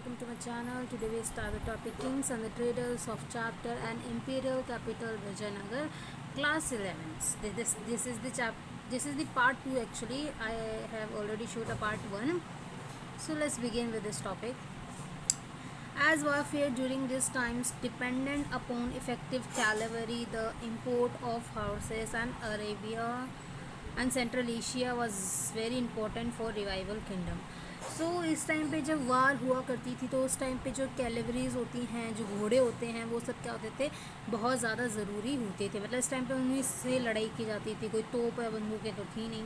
welcome to my channel. Today we start the topic Kings and the Traders of Chapter and Imperial Capital Vijayanagar, Class 11th. This is the part 2 actually. I have already showed a part 1. So let's begin with this topic. As warfare during these times depended upon effective cavalry, the import of horses and Arabia and Central Asia was very important for revival kingdom. सो इस time पे जब वार हुआ करती थी तो उस time पे जो कैलेवरीज होती हैं, जो घोड़े होते हैं, वो सब क्या होते थे, बहुत ज़्यादा ज़रूरी होते थे. मतलब इस टाइम पे उन्हीं से लड़ाई की जाती थी. कोई तोप या बंदूकें तो थी नहीं.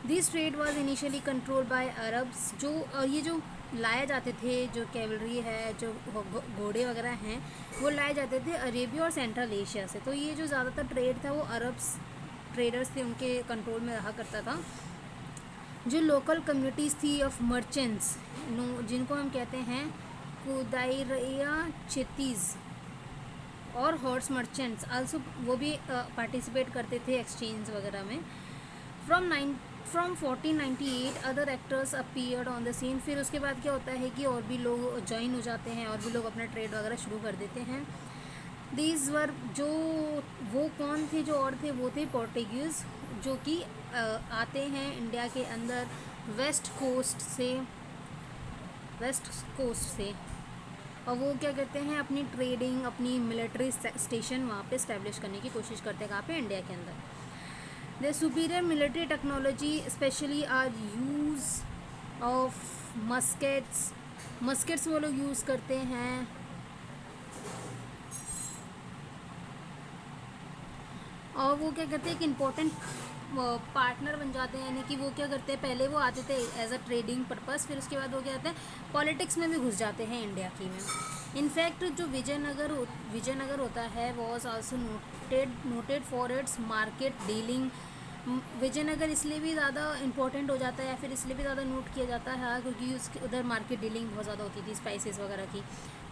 This trade was initially control by Arabs. जो ये जो लाए जाते थे, जो कैवलरी है, जो घोड़े वगैरह हैं, वो लाए जाते थे अरेबिया और सेंट्रल एशिया से. तो ये जो ज़्यादातर ट्रेड था वो अरब्स ट्रेडर्स थे, उनके कंट्रोल में रहा करता था. जो लोकल कम्युनिटीज़ थी ऑफ मर्चेंट्स, जिनको हम कहते हैं कुदाइरिया चितीज़ और हॉर्स मर्चेंट्स आल्सो, वो भी पार्टिसिपेट करते थे एक्सचेंज वगैरह में. From 1498 other actors appeared on the scene. फिर उसके बाद क्या होता है कि और भी लोग ज्वाइन हो जाते हैं और भी लोग अपना ट्रेड वगैरह शुरू कर देते हैं. दीज वर, जो वो कौन थे जो और थे, वो थे पोर्टुगीज़, जो कि आते हैं इंडिया के अंदर वेस्ट कोस्ट से. और वो क्या करते हैं, अपनी ट्रेडिंग, अपनी मिलिट्री स्टेशन वहाँ पे इस्टेब्लिश करने की कोशिश करते हैं. कहाँ पे? इंडिया के अंदर. The superior military technology specially our use of muskets वो लोग यूज़ करते हैं. और वो क्या करते हैं, एक इम्पोर्टेंट पार्टनर बन जाते हैं. यानी कि वो क्या करते हैं, पहले वो आते थे एज अ ट्रेडिंग पर्पस, फिर उसके बाद वो क्या कहते हैं, पॉलिटिक्स में भी घुस जाते हैं इंडिया की में. इनफैक्ट जो विजयनगर होता है was also noted for its market dealing. Vijayanagar इसलिए भी ज़्यादा इंपॉर्टेंट हो जाता है या फिर इसलिए भी ज़्यादा नोट किया जाता है क्योंकि उसके उधर मार्केट डीलिंग बहुत ज़्यादा होती थी, स्पाइसेस वगैरह की.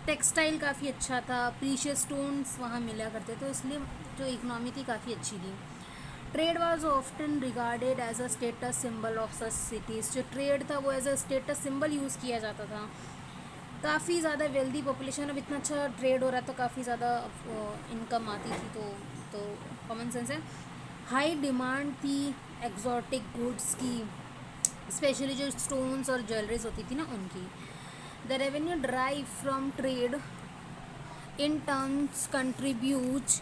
टेक्सटाइल काफ़ी अच्छा था, प्रीशियस स्टोन्स वहाँ मिला करते, तो इसलिए जो इकनॉमी थी काफ़ी अच्छी थी. Trade was often regarded as a status symbol of such cities. जो ट्रेड था वो as a status symbol use किया जाता था. काफ़ी ज़्यादा वेल्दी पॉपुलेशन, अब इतना अच्छा ट्रेड हो रहा है तो काफ़ी ज़्यादा इनकम आती थी, तो कॉमन सेंस है. हाई डिमांड थी एक्जॉटिक गुड्स की, स्पेशली जो स्टोन्स और ज्वेलरीज होती थी ना उनकी. The revenue drive from trade in turns contributed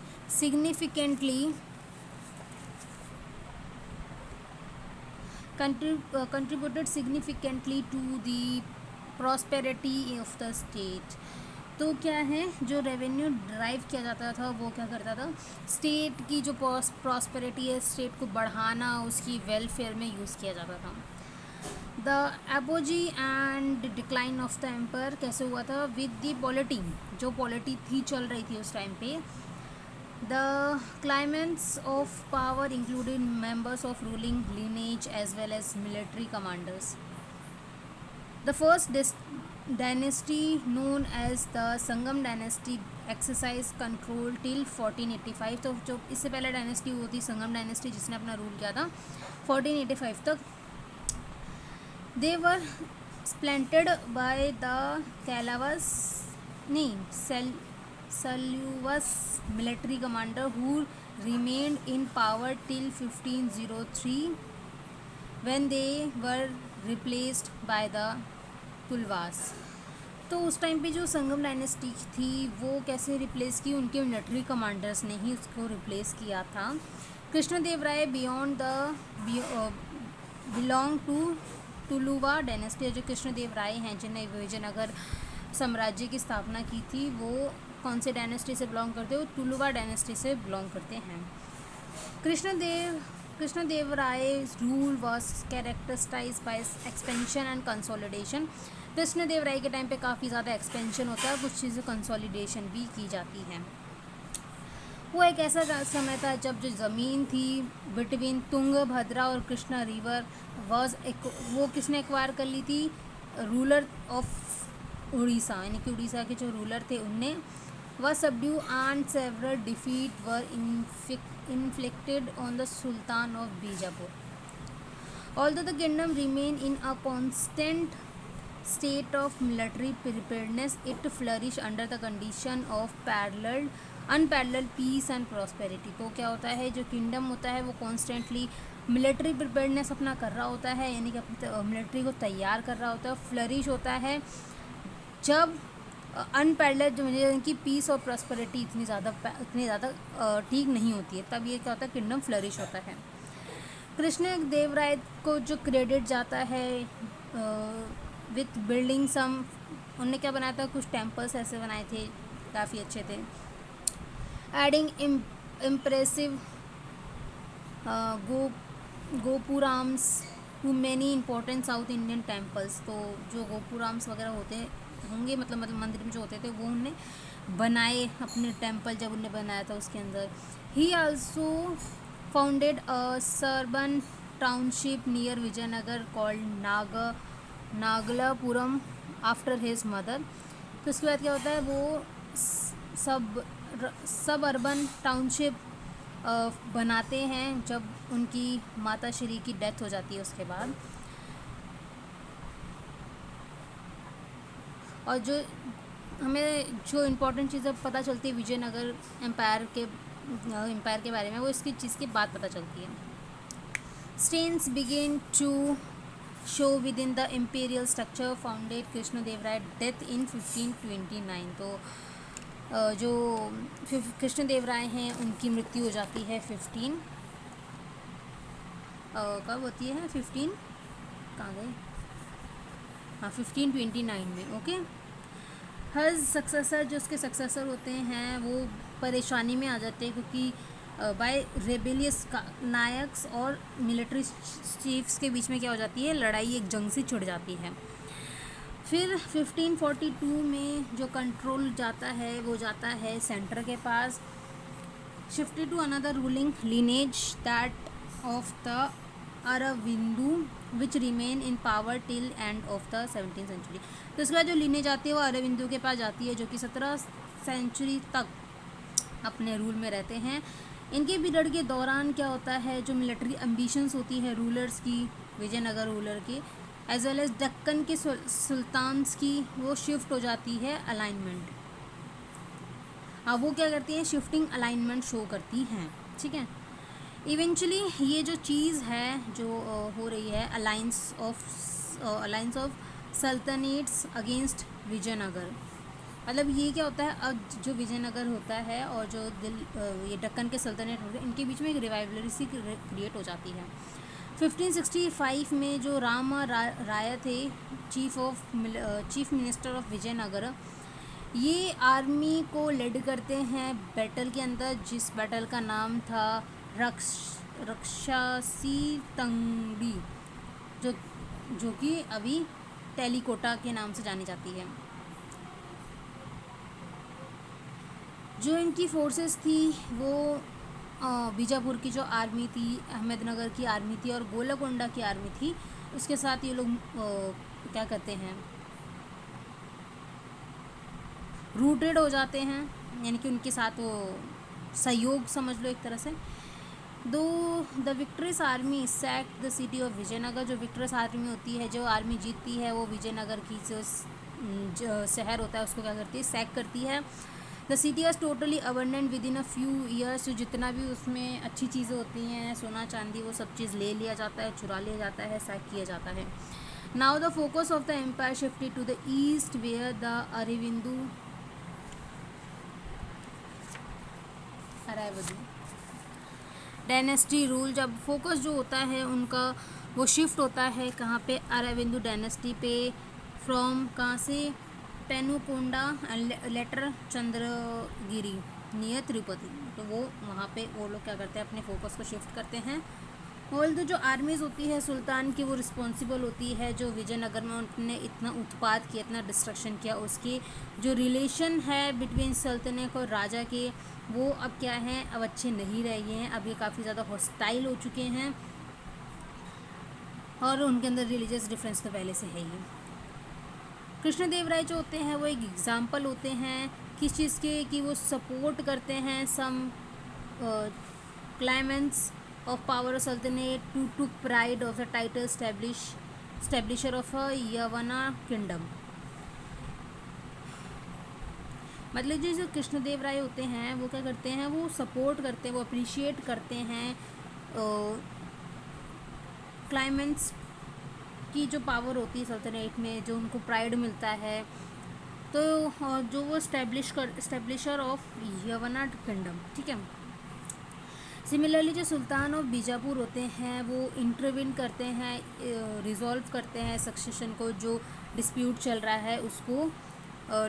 significantly to the prosperity of the state. तो क्या है, जो रेवेन्यू ड्राइव किया जाता था वो क्या करता था, स्टेट की जो प्रॉस्पेरिटी है, स्टेट को बढ़ाना, उसकी वेलफेयर में यूज़ किया जाता था. The apogee and decline of the empire कैसे हुआ था, विद द पॉलिटी. जो पॉलिटी थी चल रही थी उस टाइम पे. The climates of power included members of ruling lineage as well as military commanders. The first dynasty known as the Sangam dynasty exercise control till 1485. तो जो इससे पहले डायनेस्टी वो थी संगम डायनेस्टी, जिसने अपना रूल किया था 1485 तक. They were supplanted by the Seleucus military commander who remained in power till 1503 when they were replaced by the Tulwas. तो उस टाइम पे जो संगम डायनेस्टी थी वो कैसे रिप्लेस की, उनके मिलिट्री कमांडर्स ने ही उसको रिप्लेस किया था. कृष्णदेव राय बिलोंग टू टुलुवा डायनेस्टी. जो कृष्णदेव राय हैं जिन्हें विजयनगर साम्राज्य की स्थापना की थी, वो कौन से डायनेस्टी से बिलोंग करते हो, टुलुवा डायनेस्टी से बिलोंग करते हैं. Krishnadeva Raya rule was characterized by expansion and consolidation. Krishnadeva Raya के टाइम पे काफ़ी ज़्यादा एक्सपेंशन होता है, कुछ चीज़ें कंसोलिडेशन भी की जाती हैं. वो एक ऐसा समय था जब जो ज़मीन थी बिटवीन तुंगभद्रा और कृष्णा रिवर वो किसने एक्वायर कर ली थी, रूलर ऑफ उड़ीसा, यानी कि उड़ीसा के जो रूलर थे उनने. वह subdue and several defeat were inflicted on the sultan of Bijapur. Although the kingdom remain in a constant state of military preparedness. It flourished under the condition of unparalleled peace and prosperity. तो क्या होता है, जो kingdom होता है वो constantly military preparedness अपना कर रहा होता है, यानी कि अपनी मिलिट्री को तैयार कर रहा होता है. फ्लरिश होता है जब अनपैरेलल्ड जो मुझे इनकी पीस और प्रॉस्पेरिटी इतनी ज़्यादा ठीक नहीं होती है, तब ये क्या होता है, किंगडम फ्लरिश होता है. कृष्ण देव राय को जो क्रेडिट जाता है विथ बिल्डिंग सम, उनने क्या बनाया था, कुछ टेम्पल्स ऐसे बनाए थे, काफ़ी अच्छे थे. Adding impressive gopurams to many important South Indian temples. तो जो गोपुराम्स वगैरह होते होंगे, मतलब मंदिर में जो होते थे, वो उनने बनाए अपने टेम्पल, जब उनने बनाया था उसके अंदर. He also founded a suburban township near Vijayanagar called Nagalapuram after his mother. तो उसके बाद क्या होता है, वो सब अर्बन टाउनशिप बनाते हैं जब उनकी माता श्री की डेथ हो जाती है उसके बाद. और जो हमें जो इम्पोर्टेंट चीज़ें पता चलती है विजयनगर एम्पायर के बारे में, वो इसकी चीज़ की बात पता चलती है. Strains begin to show within the imperial structure founded Krishnadevaraya death in 1529. तो जो कृष्णदेवराय हैं उनकी मृत्यु हो जाती है 15 कब होती है, 15 कहाँ गए, हाँ 1529 में. ओके. हर सक्सेसर, जो उसके सक्सेसर होते हैं, वो परेशानी में आ जाते हैं क्योंकि बाय रेबेलियस नायक्स और मिलिट्री चीफ्स के बीच में क्या हो जाती है, लड़ाई, एक जंग सी छिड़ जाती है. फिर 1542 में जो कंट्रोल जाता है वो जाता है सेंटर के पास. Shifted to another ruling lineage that of the Aravidu which remain in power till end of the 17th century. तो इसके बाद जो lineage आती है वो अरविंदू के पास जाती है, जो कि 17 सेंचुरी तक अपने रूल में रहते हैं. इनके पीरियड के दौरान क्या होता है, जो मिलिट्री एम्बिशंस होती है रूलर्स की, विजयनगर रूलर की, एज वेल एज दक्कन के सुल्तान्स की, वो शिफ्ट हो जाती है अलाइनमेंट. अब वो क्या करती हैं, शिफ्टिंग अलाइनमेंट शो करती हैं. ठीक है. इवेंचुअली ये जो चीज़ है जो हो रही है, अलाइंस ऑफ सल्तनेट्स अगेंस्ट विजयनगर, मतलब ये क्या होता है, अब जो विजयनगर होता है और जो ये दक्कन के सल्तनत होते हैं, इनके बीच में एक रिवाइवलरी सी क्रिएट हो जाती है. 1565 में जो राम राय थे, चीफ मिनिस्टर ऑफ विजयनगर, ये आर्मी को लीड करते हैं बैटल के अंदर, जिस बैटल का नाम था रक्षासी तंगड़ी, जो कि अभी टेलीकोटा के नाम से जानी जाती है. जो इनकी फोर्सेस थी वो बीजापुर की जो आर्मी थी, अहमदनगर की आर्मी थी और गोलकोंडा की आर्मी थी, उसके साथ ये लोग क्या करते हैं, रूटेड हो जाते हैं, यानी कि उनके साथ वो सहयोग समझ लो एक तरह से. दो the victorious army sack the city of Vijayanagar. जो विक्ट्रियस आर्मी होती है, जो आर्मी जीतती है, वो विजयनगर की जो शहर होता है उसको क्या करती है, सैक करती है. The city was totally abundant with in a few years. जो जितना भी उसमें अच्छी चीज़ें होती हैं, सोना चांदी, वो सब चीज़ ले लिया जाता है, चुरा लिया जाता है, सैक किया जाता है. Now the focus of the empire shifted to the east where the Aravidu dynasty rule. जब फोकस जो होता है उनका वो शिफ्ट होता है कहाँ पे, अरविंदू डायनेस्टी पे. फ्रॉम कहाँ से, पेनुकोंडा लेटर चंद्रगिरी नियर तिरुपति. तो वो वहाँ पे वो लोग क्या करते हैं, अपने फोकस को शिफ्ट करते हैं. ऑल जो आर्मीज़ होती है सुल्तान की, वो रिस्पॉन्सिबल होती है जो विजयनगर में उन्होंने इतना उत्पाद किया, इतना डिस्ट्रक्शन किया, उसकी जो रिलेशन है बिटवीन सल्तनत और राजा के, वो अब क्या हैं, अब अच्छे नहीं रह गए हैं. अब ये काफ़ी ज़्यादा हॉस्टाइल हो चुके हैं और उनके अंदर रिलीजियस डिफरेंस तो पहले से है ही. कृष्णदेवराय जो होते हैं वो एक एग्ज़ाम्पल होते हैं किस चीज़ के, कि वो सपोर्ट करते हैं सम क्लाइमेंट्स of power of sultanate to took pride of the title established establisher of a Yavana kingdom. मतलब जो कृष्णदेव राय होते हैं वो क्या करते हैं, वो सपोर्ट करते हैं, वो अप्रिशिएट करते हैं क्लाइमेंट्स की जो पावर होती है सल्तनत में, जो उनको प्राइड मिलता है। तो जो वो स्टेब्लिशर ऑफ यवना किंगडम, ठीक है। सिमिलरली जो सुल्तान ऑफ बीजापुर होते हैं वो इंटरवीन करते हैं, रिजॉल्व करते हैं सक्सेशन को, जो डिस्प्यूट चल रहा है उसको।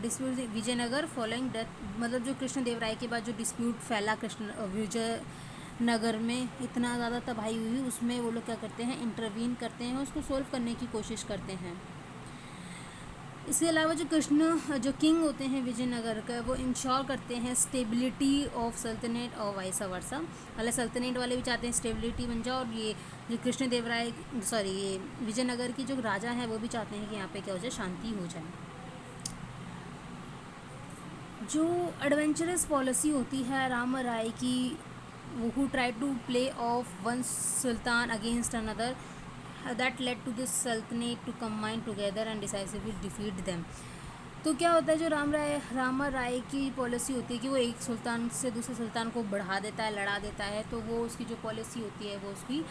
डिस्प्यूट विजयनगर फॉलोइंग डेथ, मतलब जो कृष्णदेव राय के बाद जो डिस्प्यूट फैला विजयनगर में, इतना ज़्यादा तबाही हुई, उसमें वो लोग क्या करते हैं, इंटरवीन करते हैं, उसको सॉल्व करने की कोशिश करते हैं। इसके अलावा जो किंग होते हैं विजयनगर का, वो इंश्योर करते हैं स्टेबिलिटी ऑफ सल्तनत और वाइस वर्सा। मतलब सल्तनत वाले भी चाहते हैं स्टेबिलिटी बन जाए, और ये जो कृष्णदेव राय ये विजयनगर की जो राजा हैं वो भी चाहते हैं कि यहाँ पे क्या हो जाए, शांति हो जाए। जो एडवेंचरस पॉलिसी होती है राम राय की, वो who try to play off one sultan against another, that led to this sultanate to combine together and decisively defeat them। तो क्या होता है, जो रामा राय की पॉलिसी होती है कि वो एक सुल्तान से दूसरे सुल्तान को बढ़ा देता है, लड़ा देता है, तो वो उसकी जो पॉलिसी होती है वो उसकी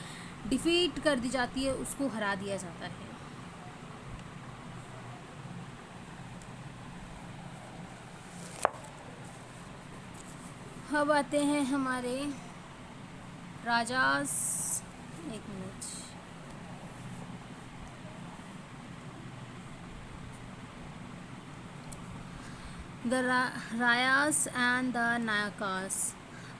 डिफीट कर दी जाती है, उसको हरा दिया जाता है। अब आते हैं हमारे राजास, एक minute, the Rayas and the Nayakas.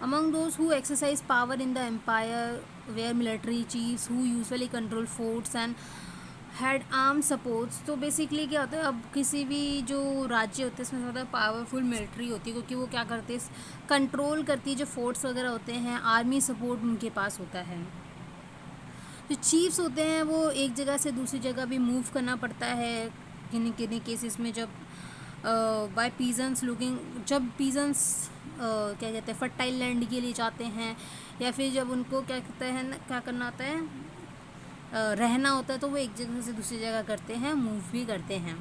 Among those who exercised power in the empire were military chiefs who usually controlled forts and had armed supports। तो बेसिकली क्या होता है, अब किसी भी जो राज्य होते हैं इसमें ज़्यादा पावरफुल मिलिट्री होती है, क्योंकि वो क्या करते हैं, कंट्रोल करती है, जो फोर्ट्स वगैरह होते हैं, आर्मी सपोर्ट उनके पास होता है। जो चीफ्स होते हैं वो एक जगह से दूसरी जगह भी मूव करना पड़ता है किन्हीं किन्हीं केसेस में, जब बाय पीजन्स लुकिंग, जब पीजन्स क्या कहते हैं फर्टाइल लैंड के लिए जाते हैं, या फिर जब उनको क्या कहते हैं, क्या करना होता है, रहना होता है, तो वो एक जगह से दूसरी जगह करते हैं, मूव भी करते हैं।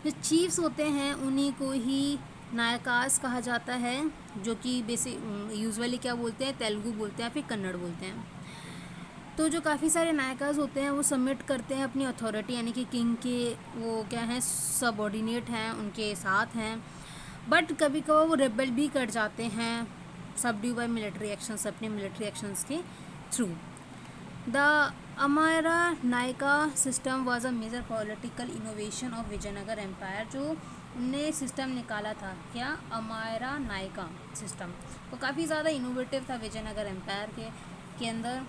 जो चीफ्स होते हैं उन्हीं को ही नायकास कहा जाता है, जो कि बेसिक यूजुअली क्या बोलते हैं, तेलुगु बोलते हैं, फिर कन्नड़ बोलते हैं। तो जो काफ़ी सारे नायकास होते हैं वो सबमिट करते हैं अपनी अथॉरिटी, यानी कि किंग के वो क्या हैं, सबऑर्डिनेट हैं, उनके साथ हैं, बट कभी कभार वो रेबल भी कर जाते हैं, सबड्यू बाय मिलिट्री एक्शंस, अपने मिलिट्री एक्शंस के through. The Amara Nayaka system was a major political innovation of Vijayanagar empire. जो उनने सिस्टम निकाला था, क्या, अमायरा नायका सिस्टम, वो काफ़ी ज़्यादा इनोवेटिव था विजयनगर एम्पायर के अंदर।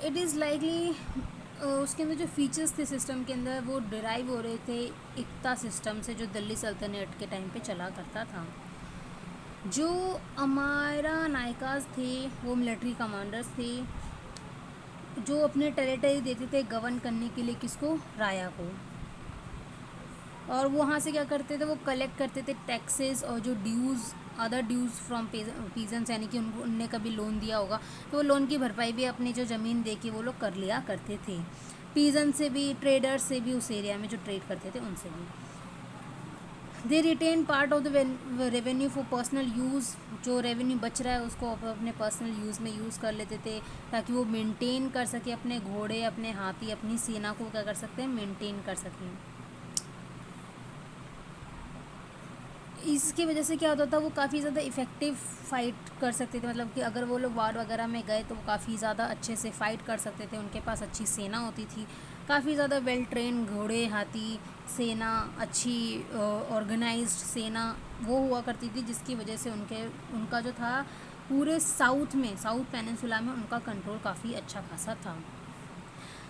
इट इज़ लाइकली उसके अंदर जो फीचर्स थे सिस्टम के अंदर वो डिराइव हो रहे थे इक्ता सिस्टम से, जो दिल्ली सल्तनत के टाइम पे चला करता था। जो अमायरा नायकास थे वो मिलिट्री कमांडर्स थे, जो अपने टेरिटरी देते थे गवर्न करने के लिए, किसको, राया को। और वो वहाँ से क्या करते थे, वो कलेक्ट करते थे टैक्सेस और जो ड्यूज़, अदर ड्यूज़ फ्रॉम पीजेंट्स, यानी कि उनने कभी लोन दिया होगा तो वो लोन की भरपाई भी अपनी जो ज़मीन दे के वो लोग कर लिया करते थे। पीजेंट से भी, ट्रेडर्स से भी, उस एरिया में जो ट्रेड करते थे उनसे भी। They retain part of the revenue for personal use, जो रेवेन्यू बच रहा है उसको अपने पर्सनल यूज़ में यूज़ कर लेते थे, ताकि वो मेंटेन कर सके अपने घोड़े, अपने हाथी, अपनी सेना को क्या कर सकते हैं, मेंटेन कर सकें। इसकी वजह से क्या होता था, वो काफ़ी ज़्यादा इफ़ेक्टिव फ़ाइट कर सकते थे, मतलब कि अगर वो लोग वार वगैरह में गए तो वो काफ़ी ज़्यादा अच्छे से फ़ाइट कर सकते थे, उनके पास अच्छी सेना होती थी, काफ़ी ज़्यादा वेल ट्रेन घोड़े, हाथी, सेना, अच्छी ऑर्गेनाइज्ड सेना वो हुआ करती थी, जिसकी वजह से उनका जो था पूरे साउथ पेनिनसुला में उनका कंट्रोल काफ़ी अच्छा खासा था।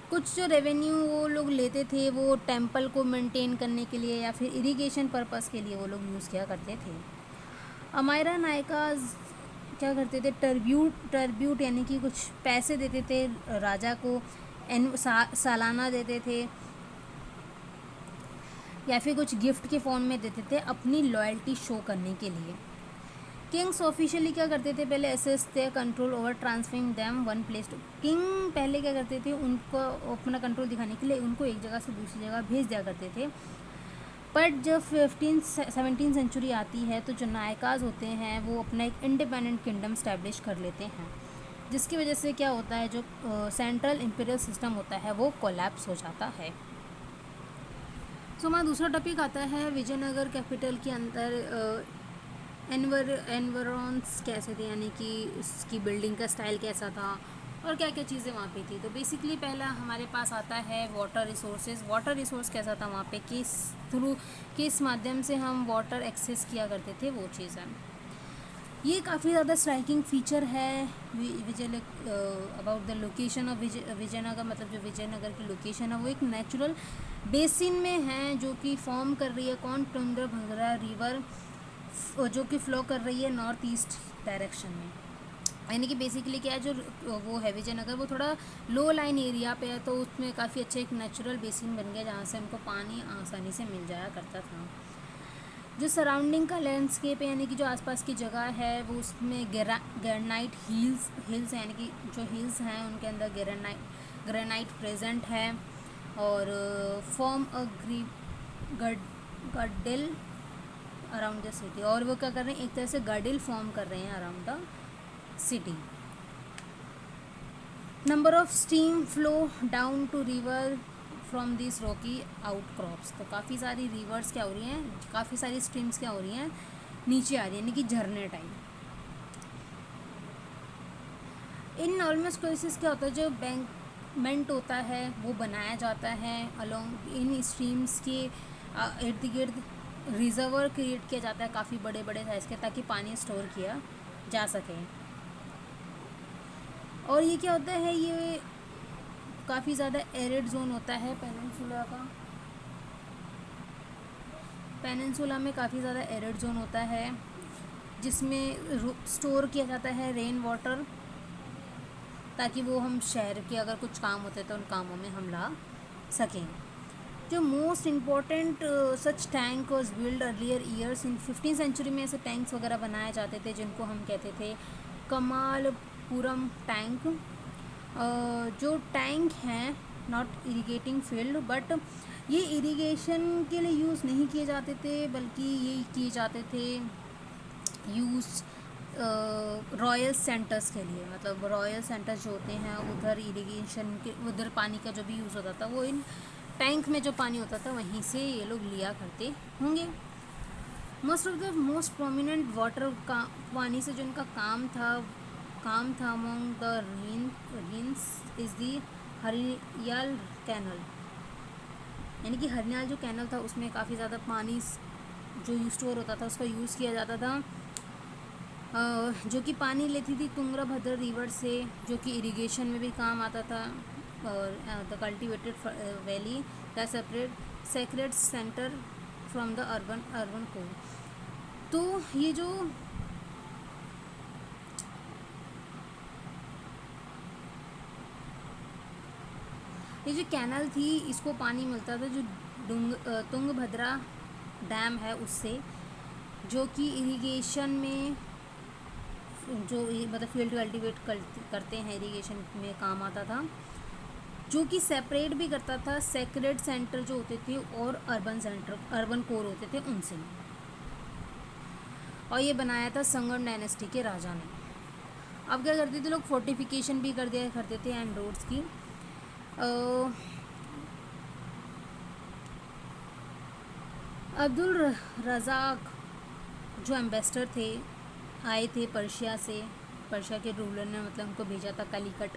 कुछ जो रेवेन्यू वो लोग लेते थे वो टेंपल को मेंटेन करने के लिए या फिर इरिगेशन पर्पस के लिए वो लोग यूज़ किया करते थे। अमायरा नायकाज क्या करते थे, टर्ब्यूट यानी कि कुछ पैसे देते थे राजा को, सालाना देते थे, या फिर कुछ गिफ्ट के फॉर्म में देते थे अपनी लॉयल्टी शो करने के लिए। किंग्स ऑफिशियली क्या करते थे, पहले एसेस थे control over transferring them one place to. King पहले क्या करते थे, उनको अपना कंट्रोल दिखाने के लिए उनको एक जगह से दूसरी जगह भेज दिया करते थे। बट जब 17th सेंचुरी आती है तो जो नायकाज होते हैं वो अपना एक इंडिपेंडेंट किंगडम स्टैब्लिश कर लेते हैं, जिसकी वजह से क्या होता है, जो सेंट्रल इंपीरियल सिस्टम होता है वो कोलैप्स हो जाता है। सो हमारा दूसरा टॉपिक आता है विजयनगर कैपिटल के अंदर एनवायरन्स कैसे थे, यानी कि उसकी बिल्डिंग का स्टाइल कैसा था और क्या क्या चीज़ें वहाँ पे थी। तो बेसिकली पहला हमारे पास आता है वाटर रिसोर्सेज। वाटर रिसोर्स कैसा था वहाँ पे, किस माध्यम से हम वाटर एक्सेस किया करते थे, वो चीज़ है। ये काफ़ी ज़्यादा स्ट्राइकिंग फीचर है about the location of Vijayanagar, मतलब जो विजयनगर की लोकेशन है वो एक नेचुरल बेसिन में है जो कि फॉर्म कर रही है कौन, तुंगभद्रा रिवर, जो कि फ्लो कर रही है नॉर्थ ईस्ट डायरेक्शन में। यानी कि बेसिकली क्या है, जो वो है विजयनगर वो थोड़ा लो लाइन एरिया पे है, तो उसमें काफ़ी अच्छा एक नेचुरल बेसिन बन गया जहाँ से हमको पानी आसानी से मिल जाया करता था। जो सराउंडिंग का लैंडस्केप है, यानी कि जो आसपास की जगह है वो उसमें ग्रेनाइट हिल्स यानी कि जो हिल्स हैं उनके अंदर ग्रेनाइट प्रेजेंट है और form a girdle around the city. और वो क्या कर रहे हैं, एक तरह से गर्डिल फॉर्म कर रहे हैं around the city. Number of stream flow down to river from this rocky outcrops. तो काफ़ी सारी रिवर्स क्या हो रही हैं, काफ़ी सारी स्ट्रीम्स क्या हो रही हैं, नीचे आ रही है, यानी कि झरने टाइप। इन ऑलमोस्ट केसेस क्या होता है, जो बैंकमेंट होता है वो बनाया जाता है अलोंग इन स्ट्रीम्स के इर्द गिर्द रिजर्वर क्रिएट किया जाता है काफ़ी बड़े बड़े साइज़ के, ताकि पानी स्टोर किया जा सके। और ये क्या होता है, ये काफ़ी ज़्यादा एरिड जोन होता है पेनिनसुला का। पेनिनसुला में काफ़ी ज़्यादा एरिड जोन होता है जिसमें स्टोर किया जाता है रेन वाटर, ताकि वो हम शहर के अगर कुछ काम होते तो उन कामों में हम ला सकें। जो most important such tank was build earlier years in 15th century में ऐसे टैंक्स वगैरह बनाए जाते थे जिनको हम कहते थे कमालपुरम टैंक। जो टैंक हैं नॉट इरिगेटिंग फील्ड, बट ये इरिगेशन के लिए यूज़ नहीं किए जाते थे, बल्कि ये किए जाते थे यूज़ रॉयल सेंटर्स के लिए। मतलब रॉयल सेंटर्स जो होते हैं उधर इरिगेशन के, उधर पानी का जो भी यूज़ होता था वो इन टैंक में जो पानी होता था वहीं से ये लोग लिया करते होंगे। Most of the most prominent water का पानी से जो इनका काम था among the rains is the Hariyal canal. यानी कि हरियाल जो कैनल था उसमें काफ़ी ज़्यादा पानी जो स्टोर होता था उसका यूज़ किया जाता था, जो कि पानी लेती थी तुंगभद्रा रिवर से, जो कि इरिगेशन में भी काम आता था। और the cultivated valley the sacred centre from the urban core. तो ये जो कैनल थी इसको पानी मिलता था जो तुंगभद्रा डैम है उससे, जो कि इरिगेशन में जो मतलब फील्ड कल्टिवेट करते हैं इरिगेशन में काम आता था, जो कि सेपरेट भी करता था सेक्रेट सेंटर जो होते थे और अर्बन कोर होते थे उनसे। और ये बनाया था संगम डायनेस्टी के राजा ने। अब क्या करते थे लोग, फोर्टिफिकेशन भी कर दिया करते थे एंड रोड्स की। अब्दुल रज़ाक जो एम्बेसडर थे आए थे पर्शिया से, पर्शिया के रूलर ने मतलब उनको भेजा था कलिकट,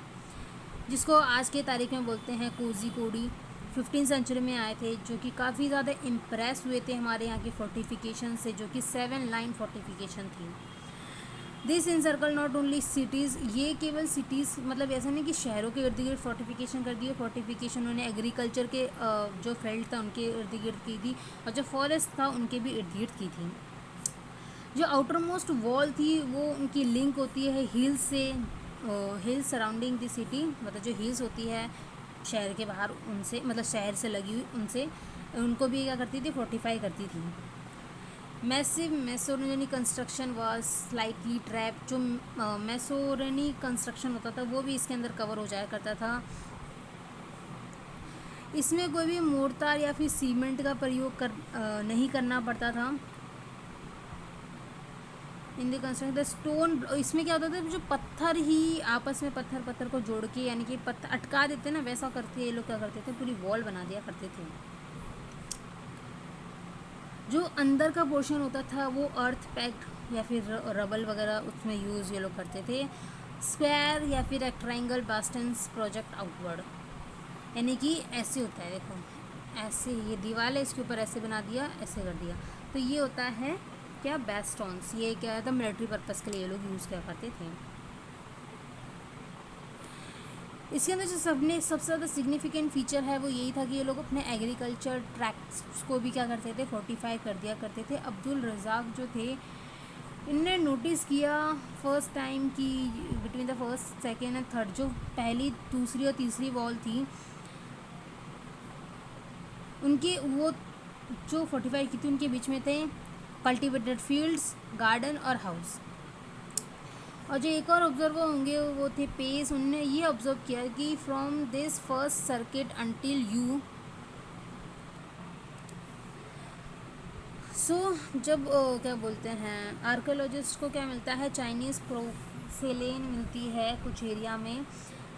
जिसको आज के तारीख में बोलते हैं कोज़िकोड। 15th सेंचुरी में आए थे, जो कि काफ़ी ज़्यादा इम्प्रेस हुए थे हमारे यहाँ की फोर्टिफिकेशन से, जो कि 7 लाइन फोर्टिफिकेशन थी। This encircle not only cities, ये केवल सिटीज़ मतलब ऐसा नहीं कि शहरों के इर्द गिर्द फोर्टिफिकेशन कर दिए। फोर्टिफिकेशन उन्होंने एग्रीकल्चर के जो फील्ड था उनके इर्द गिर्द की थी, और जो फॉरेस्ट था उनके भी इर्द गिर्द की थी। जो आउटर मोस्ट वॉल थी वो उनकी लिंक होती है हिल्स से, हिल्स सराउंडिंग द सिटी, मतलब जो हिल्स होती है शहर के बाहर उनसे, मतलब शहर से लगी हुई उनसे, उनको भी क्या करती थी, फोर्टिफाई करती थी। Massive masonry construction was slightly trap, जो मैसोनरी कंस्ट्रक्शन होता था वो भी इसके अंदर कवर हो जाया करता था। इसमें कोई भी मोर्टार या फिर सीमेंट का प्रयोग नहीं करना पड़ता था। In the construction the stone, इसमें क्या होता था, जो पत्थर ही आपस में पत्थर को जोड़ के, यानी कि पत्थर अटका देते ना, वैसा करके ये लोग क्या करते थे, पूरी वॉल बना दिया करते थे। जो अंदर का पोर्शन होता था वो अर्थ पैक्ड या फिर रबल वगैरह उसमें यूज़ ये लोग करते थे। स्क्वायर या फिर रेक्टेंगल बास्टन्स प्रोजेक्ट आउटवर्ड, यानी कि ऐसे होता है, देखो ऐसे, ये दीवार है, इसके ऊपर ऐसे बना दिया, ऐसे कर दिया, तो ये होता है क्या, बेस्टॉन्स। ये क्या था, मिलिट्री पर्पज़ के लिए ये लोग यूज़ किया करते थे। इसके अंदर जो सबसे ज़्यादा सिग्निफिकेंट फीचर है वो यही था कि ये लोग अपने एग्रीकल्चर ट्रैक्ट्स को भी क्या करते थे, फोर्टिफाई कर दिया करते थे। अब्दुल रज़ाक जो थे, इनने नोटिस किया फर्स्ट टाइम कि between the first second and third, जो पहली दूसरी और तीसरी वॉल थी उनके, वो जो फोर्टिफाई की थी उनके बीच में थे कल्टिवेटेड फील्ड्स, गार्डन और हाउस। और जो एक और ऑब्जर्वर होंगे वो थे पेस, उनने ये ऑब्जर्व किया कि from this first circuit until you, जब क्या बोलते हैं, आर्कोलॉजिस्ट को क्या मिलता है, चाइनीज़ प्रोफेलेन मिलती है कुछ एरिया में,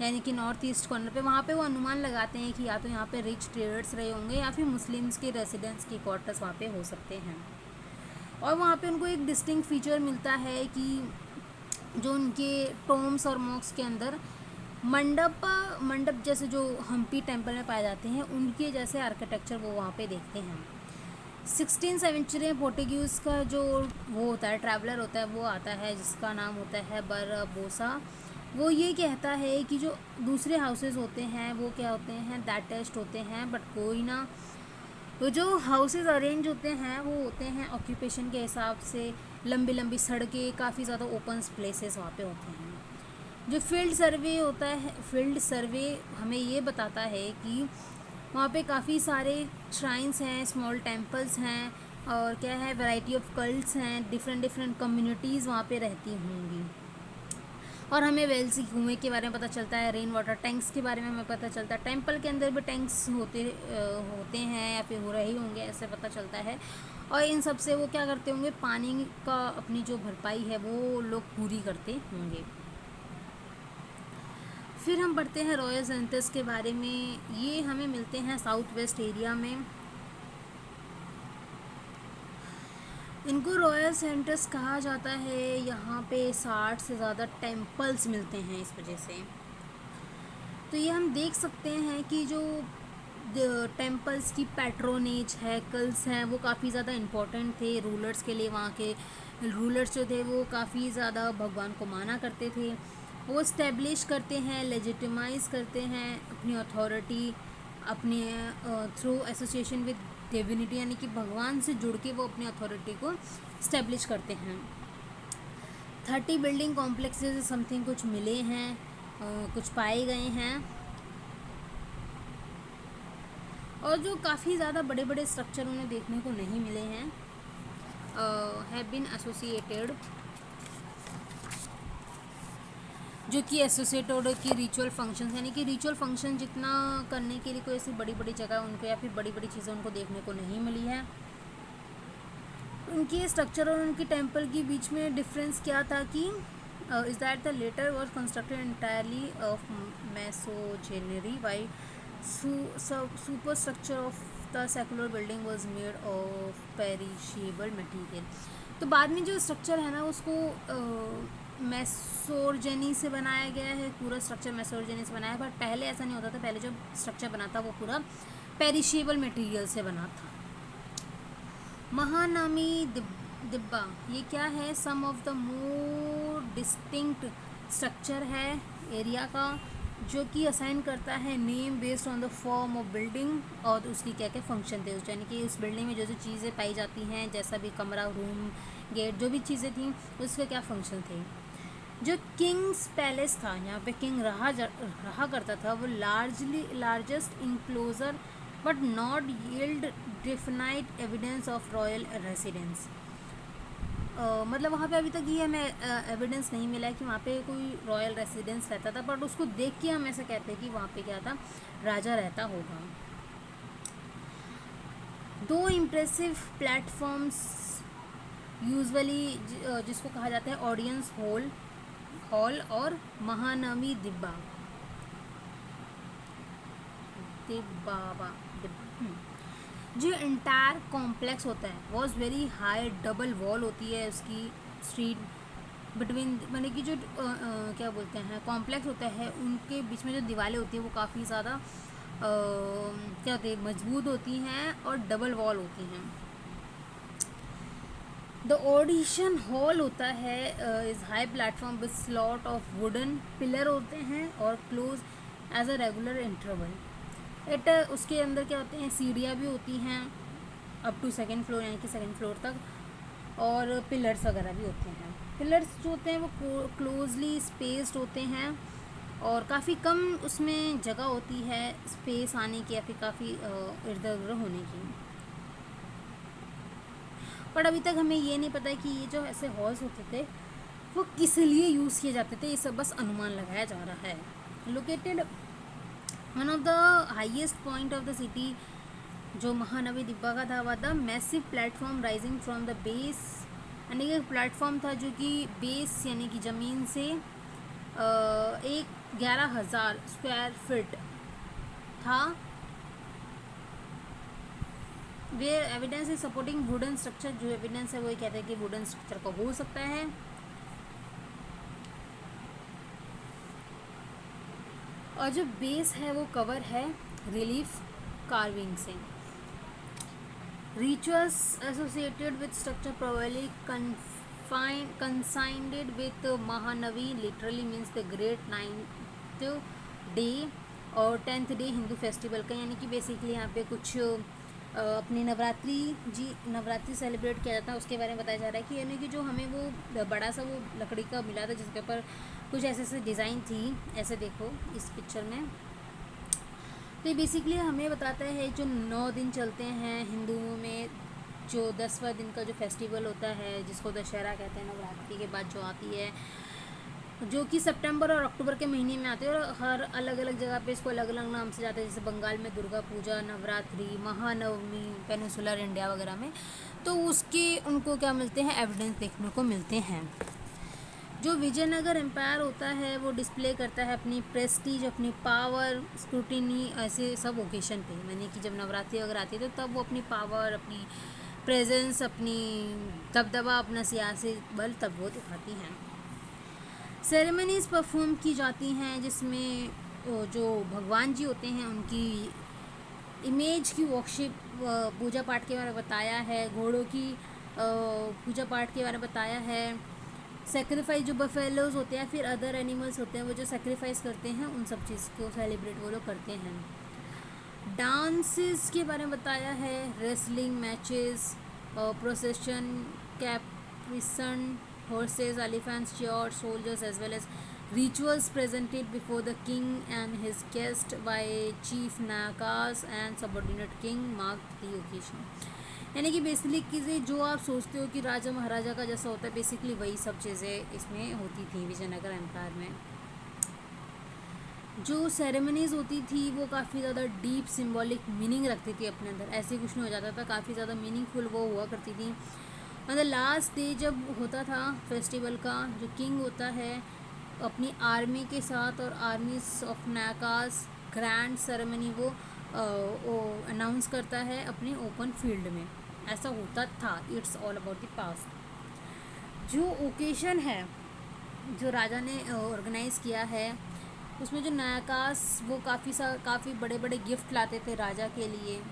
यानी कि नॉर्थ ईस्ट कॉर्नर पे, वहाँ पे वो अनुमान लगाते हैं कि या तो यहाँ पे रिच ट्रेडर्स रहे होंगे या फिर मुस्लिम्स के रेसिडेंट्स के क्वार्टर्स वहाँ पे हो सकते हैं। और वहाँ पे उनको एक डिस्टिंक्ट फीचर मिलता है कि जो उनके टोम्स और मॉक्स के अंदर मंडप जैसे जो हम्पी टेम्पल में पाए जाते हैं, उनके जैसे आर्किटेक्चर वो वहाँ पे देखते हैं। 16वीं सेंचुरी में पोर्टुगीज़ का जो वो होता है, ट्रैवलर होता है, वो आता है जिसका नाम होता है बरबोसा। वो ये कहता है कि जो दूसरे हाउसेस होते हैं वो क्या होते हैं, दैटेस्ट होते हैं, बट कोई ना, तो जो हाउसेस अरेंज होते हैं वो होते हैं ऑक्यूपेशन के हिसाब से, लंबी लंबी सड़कें, काफ़ी ज़्यादा ओपन प्लेसेस वहाँ पे होते हैं। जो फील्ड सर्वे होता है, फील्ड सर्वे हमें ये बताता है कि वहाँ पे काफ़ी सारे श्राइन्स हैं, स्मॉल टेम्पल्स हैं, और क्या है, वैरायटी ऑफ कल्ट्स हैं, डिफरेंट कम्युनिटीज़ वहाँ पे रहती होंगी। और हमें वेल्स कुएँ के बारे में पता चलता है, रेन वाटर टैंक्स के बारे में हमें पता चलता है, टेंपल के अंदर भी टैंक्स होते हैं या फिर हो रहे होंगे, ऐसे पता चलता है। और इन सब से वो क्या करते होंगे, पानी का अपनी जो भरपाई है वो लोग पूरी करते होंगे। फिर हम पढ़ते हैं रॉयल सेंटर्स के बारे में। ये हमें मिलते हैं साउथ वेस्ट एरिया में। इनको रॉयल सेंटर्स कहा जाता है। यहाँ पे 60 से ज़्यादा टेम्पल्स मिलते हैं इस वजह से। तो ये हम देख सकते हैं कि जो टेम्पल्स की पैट्रोनेज है, कल्स हैं, वो काफ़ी ज़्यादा इम्पोर्टेंट थे रूलर्स के लिए। वहाँ के रूलर्स जो थे वो काफ़ी ज़्यादा भगवान को माना करते थे। वो इस्टेब्लिश करते हैं, लेजिटिमाइज़ करते हैं अपनी अथॉरिटी, अपने थ्रू एसोसिएशन विद डिविनिटी, यानी कि भगवान से जुड़ के वो अपनी अथॉरिटी को इस्टेब्लिश करते हैं। 30 बिल्डिंग कॉम्प्लेक्सेस समथिंग कुछ मिले हैं, कुछ पाए गए हैं। और जो काफ़ी ज़्यादा बड़े बड़े स्ट्रक्चर उन्हें देखने को नहीं मिले हैं, हैव बीन एसोसिएटेड, जो कि एसोसिएटेड की रिचुअल फंक्शंस, यानी कि रिचुअल फंक्शन जितना करने के लिए कोई ऐसी बड़ी बड़ी जगह उनको या फिर बड़ी बड़ी चीज़ें उनको देखने को नहीं मिली है। उनकी स्ट्रक्चर और उनकी टेम्पल के बीच में डिफरेंस क्या था कि is that the latter was constructed entirely of masonry, while superstructure of the secular building was made of perishable material. तो बाद में जो स्ट्रक्चर है ना उसको मैसोरजनी से बनाया गया है, पूरा स्ट्रक्चर मैसोरजनी से बनाया है, बट पहले ऐसा नहीं होता था। पहले जो स्ट्रक्चर बना था वो पूरा पेरिशेबल मटेरियल से बना था। महानामी दिब्बा, ये क्या है, some of the more distinct structure है एरिया का, जो कि असाइन करता है name based on the form of building और उसकी क्या क्या फंक्शन थे, यानी कि उस बिल्डिंग में जो जो चीज़ें पाई जाती हैं, जैसा भी कमरा, रूम, गेट, जो भी चीज़ें थी उसके क्या फंक्शन थे। जो किंग्स पैलेस था, यहाँ पे किंग रहा करता था, वो largest enclosure but not yield definite evidence of royal residence. मतलब वहाँ पे अभी तक ये हमें एविडेंस नहीं मिला है कि वहाँ पे कोई रॉयल रेसिडेंस रहता था, बट उसको देख के हम ऐसा कहते हैं कि वहाँ पे क्या था, राजा रहता होगा। दो इम्प्रेसिव प्लेटफॉर्म्स यूजुअली जिसको कहा जाता है ऑडियंस हॉल और महानवी दिब्बा दिब्बाबा जो इंटायर कॉम्प्लेक्स होता है was very high, double wall होती है उसकी स्ट्रीट बिटवीन, मैंने कि जो क्या बोलते हैं कॉम्प्लेक्स होता है उनके बीच में जो दीवारें होती हैं वो काफ़ी ज़्यादा क्या होती है, मजबूत होती हैं और डबल वॉल होती हैं। द ऑडिशन हॉल होता है is high platform with slot of wooden pillar होते हैं और close as a regular interval. उसके अंदर क्या होते हैं, सीढ़ियाँ भी होती हैं अप टू सेकंड फ्लोर, यानी कि सेकंड फ्लोर तक, और पिलर्स वगैरह भी होते हैं। पिलर्स जो होते हैं वो क्लोजली स्पेस्ड होते हैं और काफ़ी कम उसमें जगह होती है स्पेस आने की या फिर काफ़ी इर्द गिर्द होने की। पर अभी तक हमें ये नहीं पता कि ये जो ऐसे हॉल्स होते थे वो किस लिए यूज़ किए जाते थे, ये सब बस अनुमान लगाया जा रहा है। Located one of the highest point of the city जो महानवी दिब्बा का था वह the massive platform rising from the base, यानी कि एक प्लेटफॉर्म था जो कि बेस यानी कि ज़मीन से 11,000 स्क्वायर फीट था। Where evidence is supporting wooden structure, जो एविडेंस है वो ये कहते हैं कि वुडन स्ट्रक्चर का हो सकता है। और जो बेस है वो कवर है रिलीफ कार्विंग से। Rituals associated with structure probably coincided with Mahanavi, literally means the great 9th day और 10th डे हिंदू फेस्टिवल का, यानी कि बेसिकली यहाँ पे कुछ अपनी नवरात्रि सेलिब्रेट किया जाता है उसके बारे में बताया जा रहा है कि यानी कि जो हमें वो बड़ा सा वो लकड़ी का मिला था जिसके ऊपर कुछ ऐसे डिज़ाइन थी, ऐसे देखो इस पिक्चर में। तो ये बेसिकली हमें बताता है जो 9 दिन चलते हैं हिंदुओं में, जो 10वां दिन का जो फेस्टिवल होता है जिसको दशहरा कहते हैं, नवरात्रि के बाद जो आती है, जो कि सितंबर और अक्टूबर के महीने में आती है और हर अलग अलग जगह पे इसको अलग अलग नाम से जाते हैं, जैसे बंगाल में दुर्गा पूजा, नवरात्रि, महानवमी, पेनिसुलर इंडिया वगैरह में। तो उसके उनको क्या मिलते हैं, एविडेंस देखने को मिलते हैं। जो विजयनगर एम्पायर होता है वो डिस्प्ले करता है अपनी प्रेस्टीज, अपनी पावर, स्क्रूटिनी, ऐसे सब ओकेशन पे, यानी कि जब नवरात्रि वगैरह आती है तो तब वो अपनी पावर, अपनी प्रेजेंस, अपनी दबदबा, अपना सियासी बल तब वो दिखाती हैं। सेरेमनीज परफॉर्म की जाती हैं जिसमें जो भगवान जी होते हैं उनकी इमेज की वर्शिप, पूजा पाठ के बारे में बताया है, घोड़ों की पूजा पाठ के बारे में बताया है, सेक्रीफाइस जो बफेलोज होते हैं फिर अदर एनिमल्स होते हैं वो जो सेक्रीफाइस करते हैं उन सब चीज़ को सेलिब्रेट वो लोग करते हैं। डांसेस के बारे में बताया है, wrestling matches, procession, caparison, horses, elephants, cheered soldiers, as well as rituals presented before the king and his guest by chief nakas and subordinate king marked the occasion। यानी कि बेसिकली जो आप सोचते हो कि राजा महाराजा का जैसा होता है बेसिकली वही सब चीज़ें इसमें होती थी विजयनगर एम्पायर में। जो सेरेमनीज़ होती थी वो काफ़ी ज़्यादा डीप सिंबॉलिक मीनिंग रखती थी अपने अंदर, ऐसे कुछ नहीं हो जाता था, काफ़ी ज़्यादा मीनिंगफुल वो हुआ करती थी। मतलब लास्ट डे जब होता था फेस्टिवल का, जो किंग होता है अपनी आर्मी के साथ और आर्मीज ऑफ नाकास ग्रैंड सेरेमनी वो अनाउंस करता है अपने ओपन फील्ड में, ऐसा होता था। It's all about the past. जो ओकेशन है जो राजा ने ऑर्गेनाइज़ किया है उसमें जो नाकास वो काफ़ी बड़े बड़े गिफ्ट लाते थे राजा के लिए।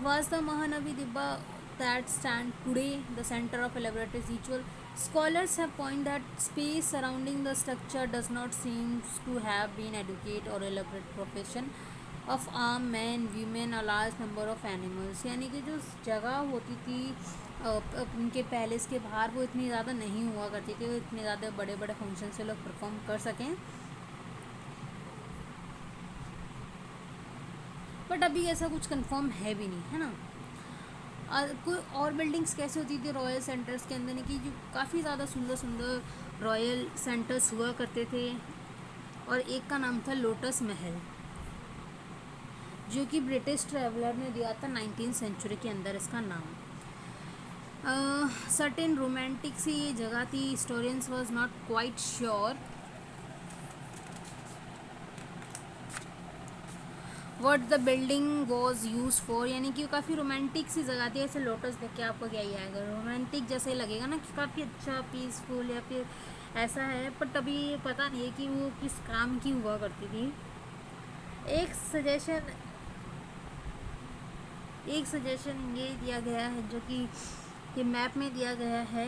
was the Mahanavi Dibba that stand today the center of elaborate ritual. Scholars have pointed that space surrounding the structure does not seem to have been adequate or elaborate profession of armed men, women, a large number of animals। यानी कि जो जगह होती थी उनके palace के बाहर वो इतनी ज़्यादा नहीं हुआ करती थी, वो इतने ज़्यादा बड़े बड़े फंक्शन से लोग परफॉर्म कर सकें। बट अभी ऐसा कुछ कंफर्म है भी नहीं, है ना। कोई और बिल्डिंग्स कैसे होती थी रॉयल सेंटर्स के अंदर, कि जो काफ़ी ज़्यादा सुंदर सुंदर रॉयल सेंटर्स हुआ करते थे, और एक का नाम था लोटस महल, जो कि ब्रिटिश ट्रैवलर ने दिया था 19th सेंचुरी के अंदर इसका नाम। सर्टेन रोमांटिक सी ये जगह थी, historians was not quite sure what the building was use for, यानी कि काफ़ी रोमांटिक सी जगह थी। ऐसे लोटस देख के आपको क्या ही आएगा, रोमांटिक जैसे ही लगेगा ना कि काफ़ी अच्छा पीसफुल या फिर ऐसा है, पर तभी पता नहीं है कि वो किस काम की हुआ करती थी। एक सजेशन ये दिया गया है, जो कि ये मैप में दिया गया है,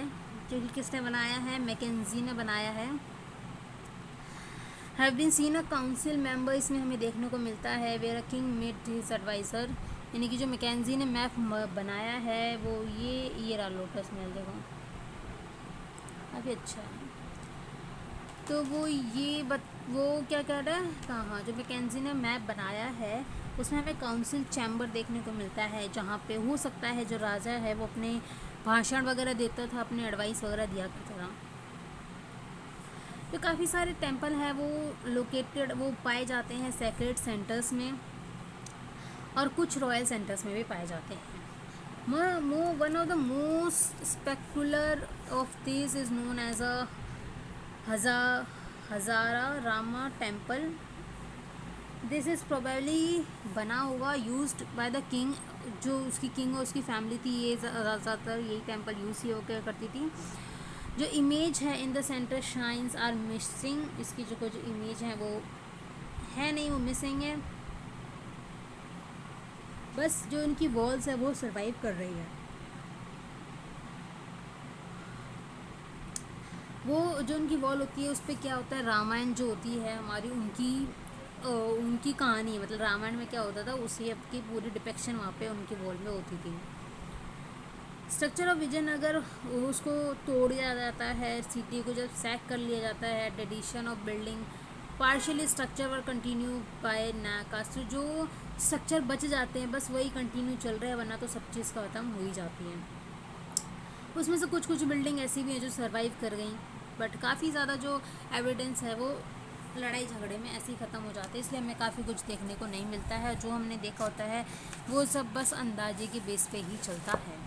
जो कि किसने बनाया है, मैकेंजी ने बनाया है। Have been seen a council member, इसमें हमें देखने को मिलता है where a king met his adviser, यानी कि जो मैकेंजी ने मैप बनाया है वो ये रहा लोटस महल, देखो काफ़ी अच्छा है। तो वो क्या कह रहा है, हाँ, जो मैकेंजी ने मैप बनाया है उसमें हमें काउंसिल चैम्बर देखने को मिलता है, जहाँ पे हो सकता है जो राजा है वो अपने भाषण वगैरह देता था, अपने एडवाइस वगैरह दिया करता था। तो काफ़ी सारे टेंपल हैं वो पाए जाते हैं सेक्रेट सेंटर्स में, और कुछ रॉयल सेंटर्स में भी पाए जाते हैं। One of the most spectacular of this is known as a Hazara Rama temple. This is probably बना होगा यूज्ड बाय द किंग, जो उसकी किंग और उसकी फैमिली थी, ये ज़्यादातर यही टेम्पल यूज़ ही होकर करती थी। जो इमेज है in the centre shrines are missing, इसकी जो इमेज है वो है नहीं, वो मिसिंग है, बस जो इनकी वॉल्स है वो सरवाइव कर रही है। वो जो उनकी वॉल होती है उस पर क्या होता है, रामायण जो होती है हमारी, उनकी कहानी, मतलब रामायण में क्या होता था उसी की पूरी डिपिक्शन वहाँ पे उनकी वॉल में होती थी। स्ट्रक्चर ऑफ विजयनगर, उसको तोड़ दिया जाता है, सिटी को जब सैक कर लिया जाता है, addition of building partially structure were continue by नाकास, जो स्ट्रक्चर बच जाते हैं बस वही कंटिन्यू चल रहा है, वरना तो सब चीज़ ख़त्म हो ही जाती है। उसमें से कुछ बिल्डिंग ऐसी भी हैं जो सर्वाइव कर गई, बट काफ़ी ज़्यादा जो एविडेंस है वो लड़ाई झगड़े में ऐसे ही ख़त्म हो जाते हैं, इसलिए हमें काफ़ी कुछ देखने को नहीं मिलता है। जो हमने देखा होता है वो सब बस अंदाजे के बेस पे ही चलता है।